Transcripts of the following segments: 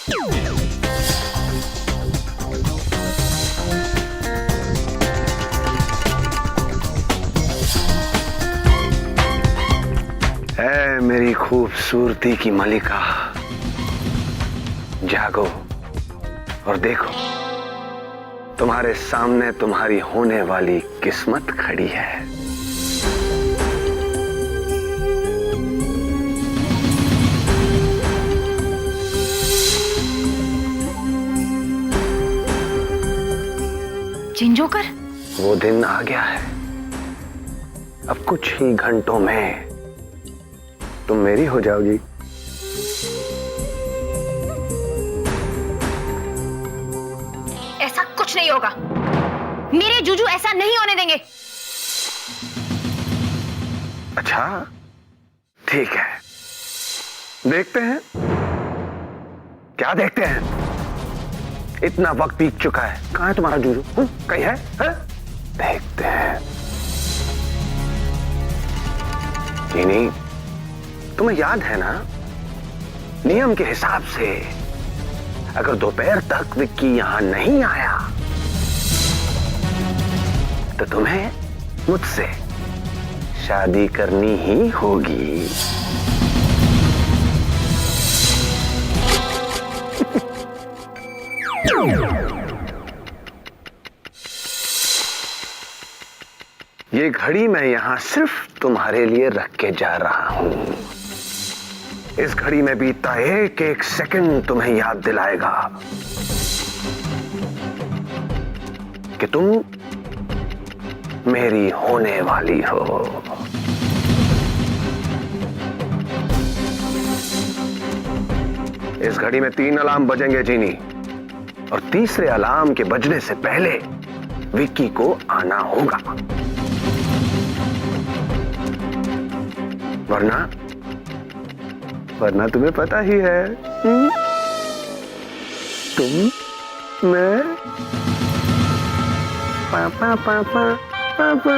ऐ मेरी खूबसूरती की मलिका, जागो और देखो, तुम्हारे सामने तुम्हारी होने वाली किस्मत खड़ी है। जिंजोकर, वो दिन आ गया है। अब कुछ ही घंटों में तुम मेरी हो जाओगी। ऐसा कुछ नहीं होगा। मेरे जुजू ऐसा नहीं होने देंगे। अच्छा, ठीक है, देखते हैं। क्या देखते हैं? इतना वक्त बीत चुका है, कहां है तुम्हारा जुजू? कहीं है? देखते हैं। नहीं, तुम्हें याद है ना, नियम के हिसाब से अगर दोपहर तक विक्की यहां नहीं आया तो तुम्हें मुझसे शादी करनी ही होगी। ये घड़ी मैं यहां सिर्फ तुम्हारे लिए रख के जा रहा हूं। इस घड़ी में बीतता एक एक सेकंड तुम्हें याद दिलाएगा कि तुम मेरी होने वाली हो। इस घड़ी में 3 अलार्म बजेंगे जीनी, और तीसरे अलार्म के बजने से पहले विक्की को आना होगा, वरना तुम्हें पता ही है, तुम मैं पापा पापा पापा।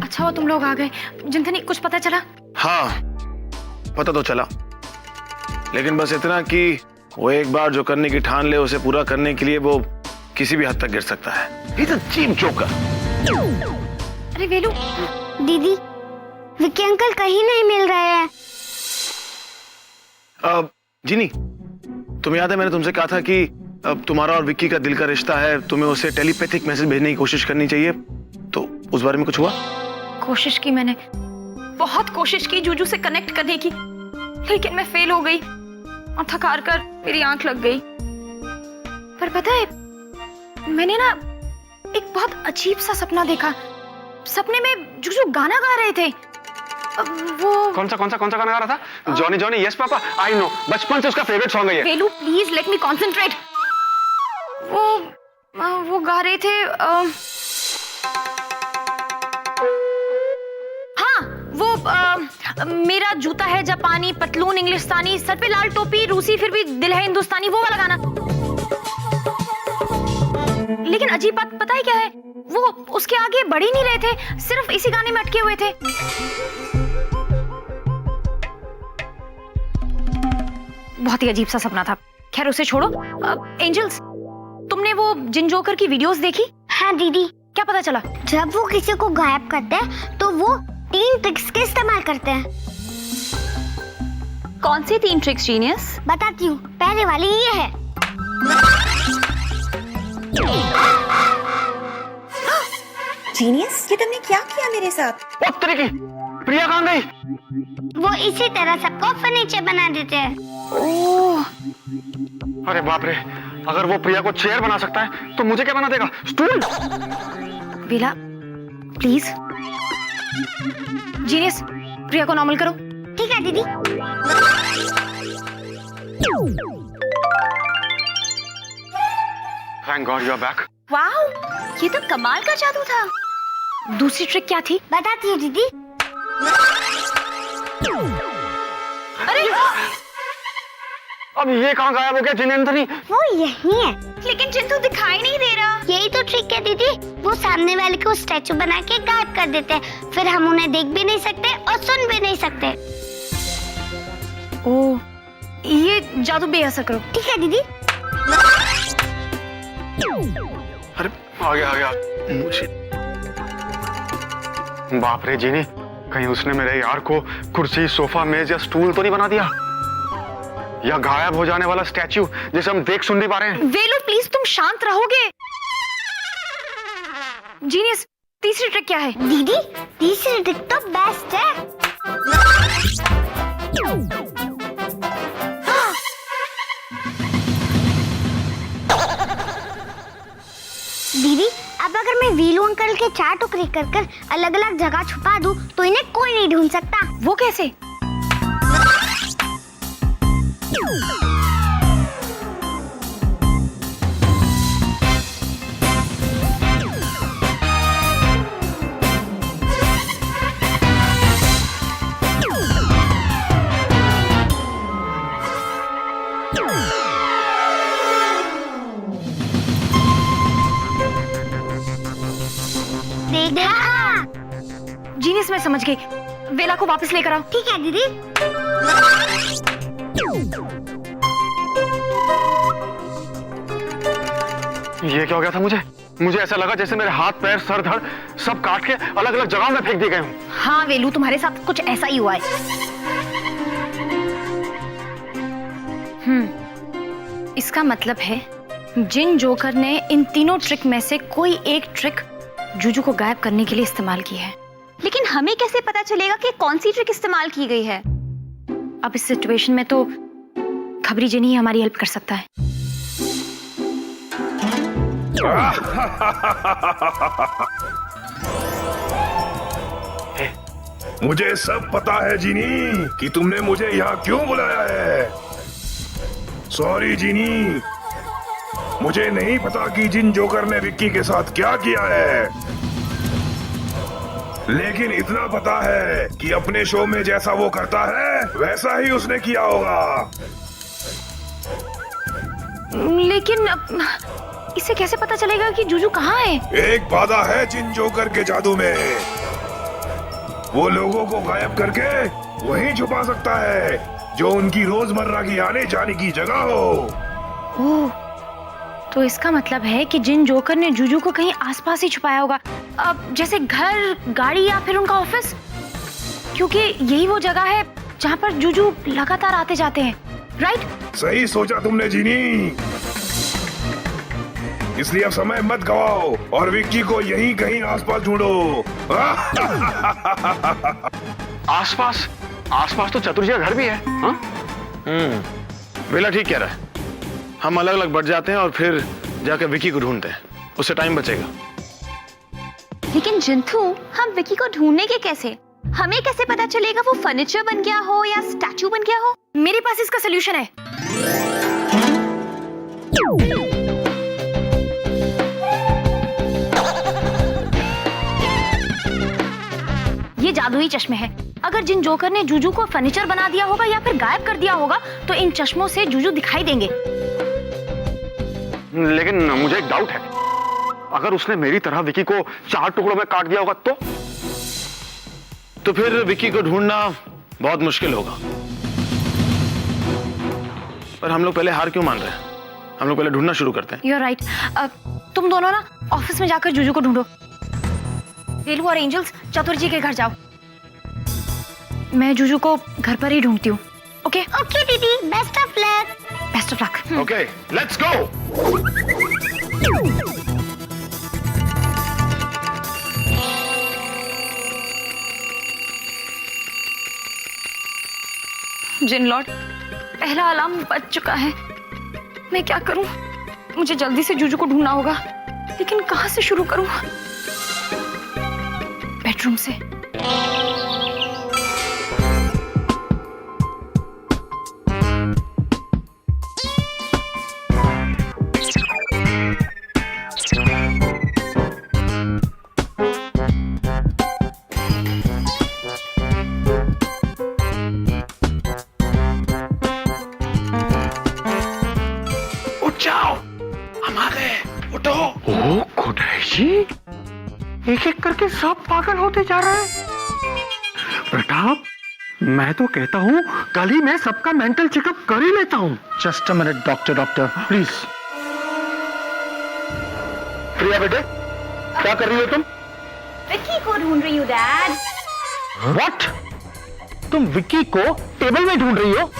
अच्छा, तुम लोग आ गए। जिंदनी, कुछ पता चला? हाँ, पता तो चला, लेकिन बस इतना कि वो एक बार जो करने की ठान ले उसे पूरा करने के लिए वो किसी भी हद तक गिर सकता है। He's a cheap joker। अरे वेलू, दीदी, विक्की अंकल कहीं नहीं मिल रहे हैं। जीनी, तुम्हें याद है मैंने तुमसे कहा था कि अब तुम्हारा और विक्की का दिल का रिश्ता है, तुम्हें उसे टेलीपैथिक मैसेज भेजने की कोशिश करनी चाहिए, तो उस बारे में कुछ हुआ? कोशिश की मैंने, बहुत कोशिश की जुजू से कनेक्ट करने की, लेकिन मैं फेल हो गई और थक हार कर मेरी आंख लग गई। पर पता है, मैंने ना एक बहुत अजीब सा सपना देखा। सपने में जुजू गाना गा रहे थे। वो कौन सा गाना गा रहा था? Johnny Johnny, yes papa, I know, बचपन से उसका फेवरेट सॉन्ग है ये। वेलू प्लीज लेट मी कॉन्सेंट्रेट। वो गा रहे थे, मेरा जूता है जापानी, पतलून इंग्लिस्तानी, सर पे लाल टोपी रूसी, फिर भी दिल है हिंदुस्तानी, वो वाला गाना। लेकिन अजीब बात पता है क्या है? वो उसके आगे बढ़ ही नहीं रहे थे, सिर्फ इसी गाने में अटके हुए थे। बहुत ही अजीब सा सपना था। खैर उसे छोड़ो। एंजल्स, तुमने वो जिंजोकर की वीडियोस देखी? हाँ दीदी। क्या पता चला? जब वो किसी को गायब करते हैं तो वो 3 ट्रिक्स के इस्तेमाल करते हैं। कौन सी 3 ट्रिक्स जीनियस? बताती हूँ। पहले वाली ये है। जीनियस, ये तुमने क्या किया मेरे साथ? प्रिया कहाँ गई? वो इसी तरह सबको फर्नीचर बना देते हैं। ओह, अरे बाप रे, अगर वो प्रिया को चेयर बना सकता है तो मुझे क्या बना देगा? Stool. Bela please, genius Priya को नॉर्मल करो। ठीक है दीदी। Thank God you are back. Wow, ये तो कमाल का जादू था। दूसरी ट्रिक क्या थी? बताती हूँ दीदी। अरे अब ये कहाँ गायब हो गया जिनेंद्री? वो यही है। लेकिन चिंटू दिखाई नहीं दे रहा। यही तो ट्रिक है दीदी, वो सामने वाले को स्टैचू बना के गायब कर देते हैं, फिर हम उन्हें देख भी नहीं सकते और सुन भी नहीं सकते। ओ, ये जादू बेअसर करो। ठीक है दीदी। अरे आ गया मुझे। बाप रे जीनी, कहीं उसने मेरे यार को कुर्सी, सोफा, मेज या स्टूल तो नहीं बना दिया, या गायब हो जाने वाला स्टैच्यू जिसे हम देख सुन नहीं पा रहे हैं। वेलू प्लीज तुम शांत रहोगे। जीनियस, तीसरी ट्रिक क्या है? दीदी तीसरी ट्रिक तो बेस्ट है। दीदी अब अगर मैं वीलू अंकल के 4 टुकड़े कर कर अलग अलग जगह छुपा दूं तो इन्हें कोई नहीं ढूंढ सकता। वो कैसे? देखा? जीनियस, मैं समझ गई। वेला को वापस लेकर आओ। ठीक है दीदी। ये क्या हो गया था मुझे ऐसा लगा जैसे मेरे हाथ, पैर, सर, धड़ सब काट के अलग अलग जगहों में फेंक दिए गए हूँ। हाँ वेलू, तुम्हारे साथ कुछ ऐसा ही हुआ है। इसका मतलब है जिन जोकर ने इन तीनों ट्रिक में से कोई एक ट्रिक जूजू को गायब करने के लिए इस्तेमाल की है। लेकिन हमें कैसे पता चलेगा कि कौन सी ट्रिक इस्तेमाल की गई है? अब इस सिचुएशन में तो खबरी जिनी ही हमारी हेल्प कर सकता है। मुझे सब पता है जीनी कि तुमने मुझे यहाँ क्यों बुलाया है। सॉरी जीनी, मुझे नहीं पता कि जिन जोकर ने विक्की के साथ क्या किया है, लेकिन इतना पता है कि अपने शो में जैसा वो करता है वैसा ही उसने किया होगा। लेकिन इसे कैसे पता चलेगा कि जूजू कहाँ है? एक बाधा है जिन जोकर के जादू में, वो लोगों को गायब करके वहीं छुपा सकता है जो उनकी रोजमर्रा की आने जाने की जगह हो। ओह, तो इसका मतलब है कि जिन जोकर ने जूजू को कहीं आसपास ही छुपाया होगा, अब जैसे घर, गाड़ी या फिर उनका ऑफिस, क्योंकि यही वो जगह है जहाँ पर जूजू लगातार आते जाते हैं, राइट? सही सोचा तुमने जीनी, इसलिए अब समय मत गवाओ और विक्की को यहीं कहीं आसपास ढूंढो। आसपास तो चतुर जी का घर भी है। हाँ? वेला ठीक कह रहा है, हम अलग अलग बढ़ जाते हैं और फिर जाकर विक्की को ढूंढते हैं, उससे टाइम बचेगा। लेकिन जिंतू, हम विक्की को ढूंढेंगे कैसे? हमें कैसे पता चलेगा वो फर्नीचर बन गया हो या स्टैचू बन गया हो? मेरे पास इसका सोल्यूशन है। ये जादुई चश्मे हैं। अगर जिन जोकर ने जूजू को फर्नीचर बना दिया होगा या फिर गायब कर दिया होगा तो इन चश्मों से जूजू दिखाई देंगे। लेकिन मुझे एक डाउट है, अगर उसने मेरी तरह विकी को 4 टुकड़ों में काट दिया होगा तो फिर विक्की को ढूंढना बहुत मुश्किल होगा। पर हम लोग पहले हार क्यों मान रहे हैं? हम लोग पहले ढूंढना शुरू करते हैं। You're right. तुम दोनों ना ऑफिस में जाकर जूजू को ढूंढो। वेलू और एंजल्स चतुर जी के घर जाओ। मैं जूजू को घर पर ही ढूंढती हूँ। ओके? ओके दीदी, best of luck. Best of luck. Okay, let's go. जिन लॉर्ड, पहला अलार्म बज चुका है। मैं क्या करूं? मुझे जल्दी से जूजू को ढूंढना होगा, लेकिन कहां से शुरू करूं? बेडरूम से। छोटू। ओ खुदाई जी, एक एक करके सब पागल होते जा रहे हैं। प्रताप, मैं तो कहता हूँ कल ही मैं सबका मेंटल चेकअप कर ही लेता हूँ। Just a minute doctor please. Priya बेटे, क्या कर रही हो तुम? विक्की को ढूंढ रही हूँ डैड। व्हाट? तुम विक्की को टेबल में ढूंढ रही हो?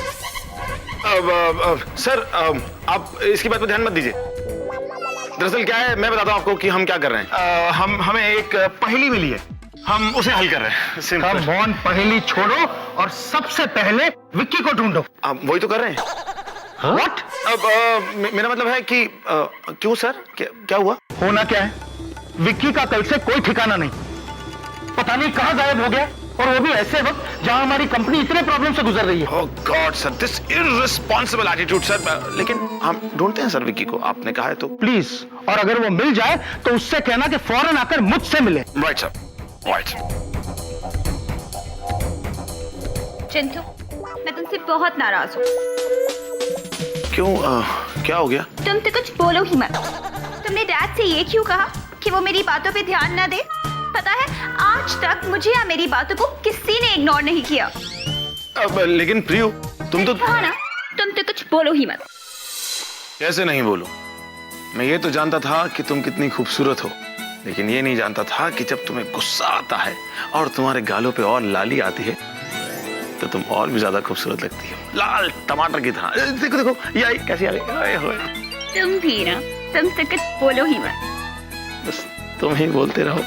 सर, आप इसकी बात पर ध्यान मत दीजिए। दरअसल क्या है, मैं बताता हूँ आपको कि हम क्या कर रहे हैं। हमें एक पहेली मिली है, हम उसे हल कर रहे हैं। सिंपल। कम ऑन, पहेली छोड़ो और सबसे पहले विक्की को ढूंढो। आप वही तो कर रहे हैं। व्हाट? मेरा मतलब है कि क्यों सर, क्या हुआ? होना क्या है, विक्की का कल से कोई ठिकाना नहीं। पता नहीं कहां गायब हो गया, और वो भी ऐसे वक्त जहां हमारी कंपनी इतने प्रॉब्लम से गुजर रही है। Oh God, sir, this irresponsible attitude, sir. लेकिन हम ढूंढते हैं सर विक्की को, आपने कहा है तो। प्लीज, और अगर वो मिल जाए तो उससे कहना कि फौरन आकर मुझसे मिले। Right sir, right. चिंटू, मैं तुमसे बहुत नाराज हूँ। क्यों, क्या हो गया? तुम तो कुछ बोलो ही मत। तुमने डैड से ये क्यों कहा कि वो मेरी बातों पे ध्यान न दे? पता है, आज तक मुझे या मेरी बातों को किसी ने इग्नोर नहीं किया। लेकिन प्रियो, तुम तो। हाँ ना, तुम तो कुछ बोलो ही मत। कैसे नहीं बोलूं? मैं ये तो जानता था कि तुम कितनी खूबसूरत हो, लेकिन ये नहीं जानता था कि जब तुम्हें गुस्सा आता है और तुम्हारे गालों पे और लाली आती है तो तुम और भी ज्यादा खूबसूरत लगती हो, लाल टमाटर की तरह। देखो देखो, ये आई कैसी आ गई। तुम भी ना, तुम तो कुछ बोलो ही मत। बस तुम ही बोलते रहो।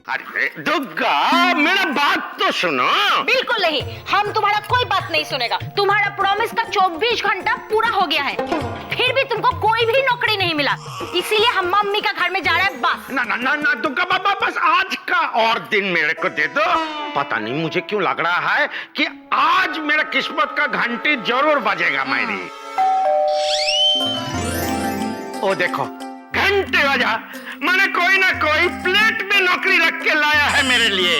अरे दुर्गा, मेरा बात तो सुनो। बिल्कुल नहीं, हम तुम्हारा कोई बात नहीं सुनेगा। तुम्हारा प्रॉमिस का 24 घंटा पूरा हो गया है, फिर भी तुमको कोई भी नौकरी नहीं मिला, इसीलिए हम मम्मी का घर में जा रहे हैं बस। ना ना ना ना दुर्गा बाबा, बस आज का और दिन मेरे को दे दो। पता नहीं मुझे क्यों लग रहा है कि आज मेरा किस्मत का घंटी जरूर बजेगा मेरी। ओ देखो, घंटे बजा, मैंने कोई ना कोई प्लेट में नौकरी रख के लाया है मेरे लिए।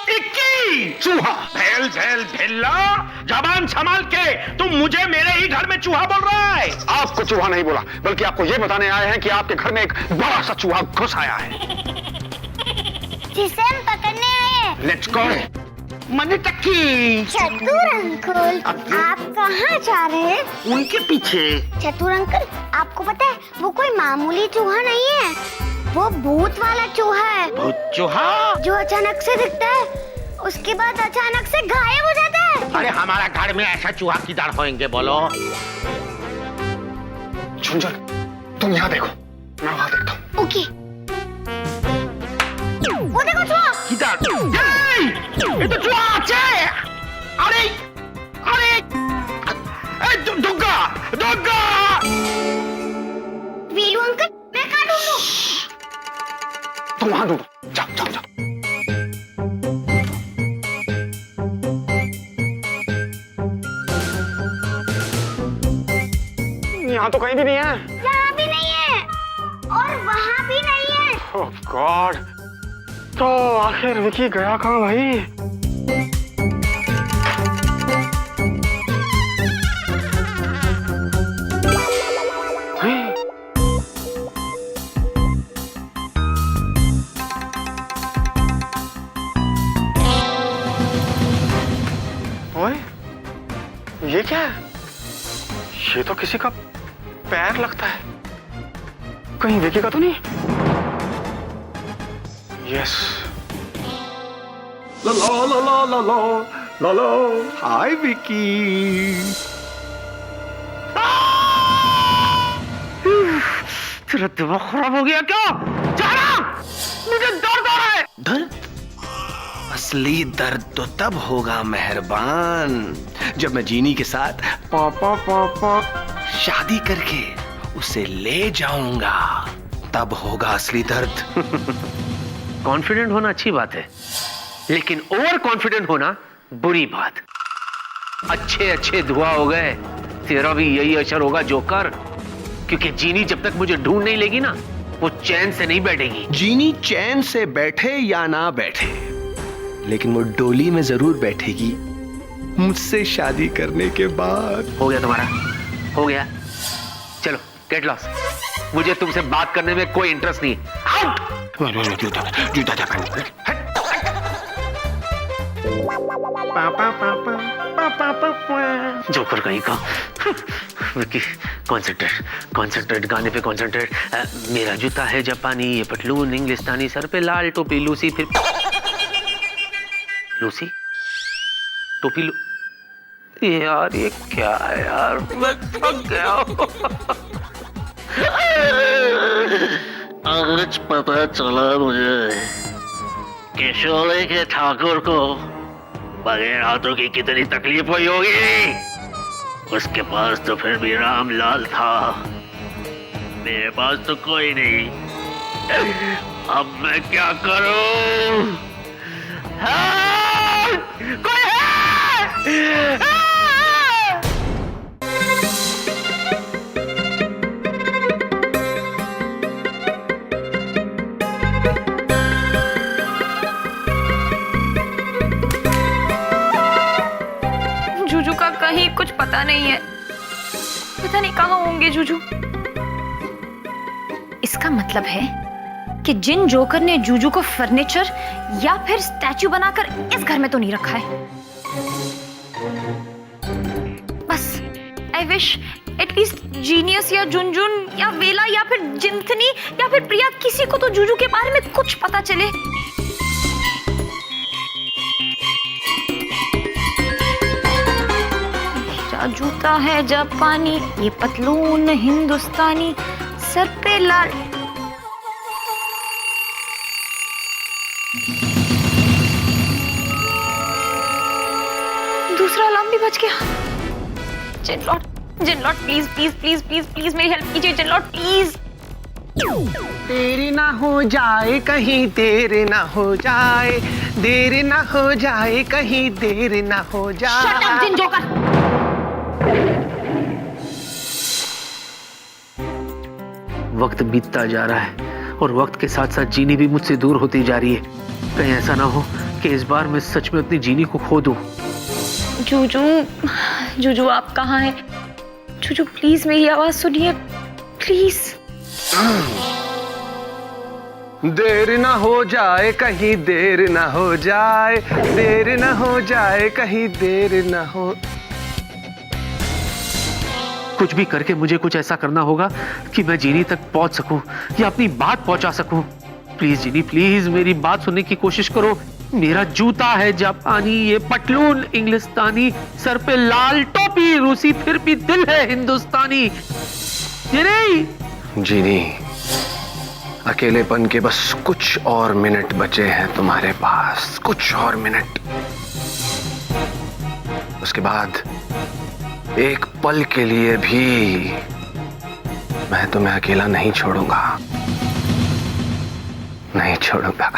इक्की चूहा, भेल भेल भेल्ला, जबान संभाल के। तुम मुझे मेरे ही घर में चूहा बोल रहा है? आपको चूहा नहीं बोला, बल्कि आपको ये बताने आए हैं कि आपके घर में एक बड़ा सा चूहा घुस आया है, जिसे हम पकड़ने आए हैं। Let's go. मनी टक्की। चतुर अंकल, आप कहाँ जा रहे हैं? उनके पीछे। चतुर अंकल, आपको पता है वो कोई मामूली चूहा नहीं है, वो भूत वाला चूहा है। भूत चूहा जो अचानक से दिखता है, उसके बाद अचानक से गायब हो जाता है। अरे हमारा घर में ऐसा चूहा किधर होंगे बोलो? झुंझुन, तुम यहाँ देखो, मैं वहाँ देखता हूँ। ओके। वो देखो चूहा। किधर? ये तो चूहा है। अरे अरे, दुर्गा दुर्गा। वीलू अंकल, मैं कहाँ ढूंढूं? तुम वहाँ ढूंढो, जाओ जाओ जाओ। यहाँ तो कहीं भी नहीं है। यहाँ भी नहीं है और वहाँ भी नहीं है। ओह गॉड, तो आखिर विकी गया कहाँ भाई? ओए, ये क्या है? ये तो किसी का पैर लगता है, कहीं विकी का तो नहीं? यस। ला ला ला ला ला ला ला ला। हाय विकी। तेरा दिमाग खराब हो गया क्या? जाना, मुझे दर्द आ रहा है। दर्द? असली दर्द तो तब होगा मेहरबान, जब मैं जीनी के साथ पापा पापा शादी करके उसे ले जाऊंगा, तब होगा असली दर्द। कॉन्फिडेंट होना अच्छी बात है, लेकिन ओवर कॉन्फिडेंट होना बुरी बात। अच्छे अच्छे धुआं हो गए, तेरा भी यही असर होगा जोकर, क्योंकि जीनी जब तक मुझे ढूंढ नहीं लेगी ना, वो चैन से नहीं बैठेगी। जीनी चैन से बैठे या ना बैठे, लेकिन वो डोली में जरूर बैठेगी मुझसे शादी करने के बाद। हो गया तुम्हारा, हो गया। चलो गेट लॉस, मुझे तुमसे बात करने में कोई इंटरेस्ट नहीं। आउट। जूता जा पहन। जोकर कहीं का। विक्की कॉन्सेंट्रेट गाने पे कॉन्सेंट्रेट। मेरा जूता है जापानी, ये पटलून इंग्लिस्तानी, सर पे लाल टोपी, लूसी फिर लूसी टोपी यार ये क्या है यार, मैं थक गया हूं। आज पता चला मुझे कि शोले के ठाकुर को बगैर हाथों की कितनी तकलीफ हुई होगी। उसके पास तो फिर भी रामलाल था, मेरे पास तो कोई नहीं। अब मैं क्या करूं? कोई है? जूजू का कहीं कुछ पता नहीं है, पता नहीं कहाँ होंगे जूजू। इसका मतलब है कि जिन जोकर ने जूजू को फर्नीचर या फिर स्टैचू बनाकर इस घर में तो नहीं रखा है। बस आई विश एटलीस्ट जीनियस या जुनजुन या वेला या फिर जिंथनी या फिर प्रिया, किसी को तो जूजू के बारे में कुछ पता चले। मेरा जूता है जापानी, ये पतलून हिंदुस्तानी, सर पे लाल। दूसरा अलार्म भी बज गया। जिनलॉर्ड please please please please please मेरी हेल्प कीजिए जिनलॉर्ड प्लीज। देरी ना हो जाए कहीं, देर ना हो जाए, देर ना हो जाए कहीं, देर ना हो जाए। शट अप जिन जोकर। वक्त बीतता जा रहा है और वक्त के साथ साथ जीनी भी मुझसे दूर होती जा रही है। कहीं ऐसा ना हो कि इस बार मैं सच में अपनी जीनी को खो दूं। जूजू आप कहाँ हैं? जूजू प्लीज मेरी आवाज सुनिए प्लीज। देर ना हो जाए कहीं, देर ना हो जाए, देर ना हो जाए कहीं, देर ना हो। कुछ भी करके मुझे कुछ ऐसा करना होगा कि मैं जीनी तक पहुंच सकूं या अपनी बात पहुंचा सकूं। प्लीज जीनी प्लीज मेरी बात सुनने की कोशिश करो। मेरा जूता है जापानी, ये पटलून इंग्लिस्तानी, सर पे लाल टोपी रूसी, फिर भी दिल है हिंदुस्तानी। ये नहीं जीनी, अकेलेपन के बस कुछ और मिनट बचे हैं तुम्हारे पास, कुछ और मिनट। उसके बाद एक पल के लिए भी मैं तुम्हें अकेला नहीं छोड़ूंगा, नहीं छोड़ूंगा।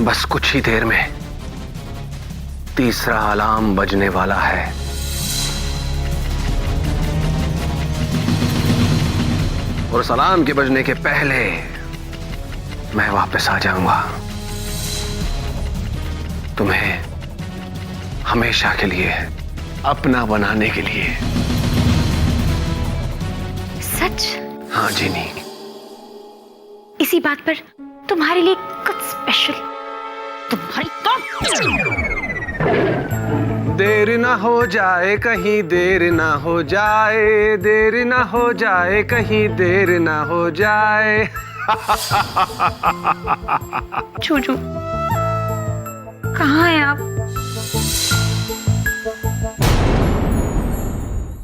बस कुछ ही देर में तीसरा अलार्म बजने वाला है। और उस अलार्म के बजने के पहले मैं वापस आ जाऊंगा, तुम्हें हमेशा के लिए अपना बनाने के लिए। सच? हाँ जीनी। इसी बात पर तुम्हारे लिए कुछ स्पेशल। तुम्हारी देर ना हो जाए कहीं, देर ना हो जाए, देर ना हो जाए कहीं, देर ना हो जाए। जूजू कहाँ हैं आप?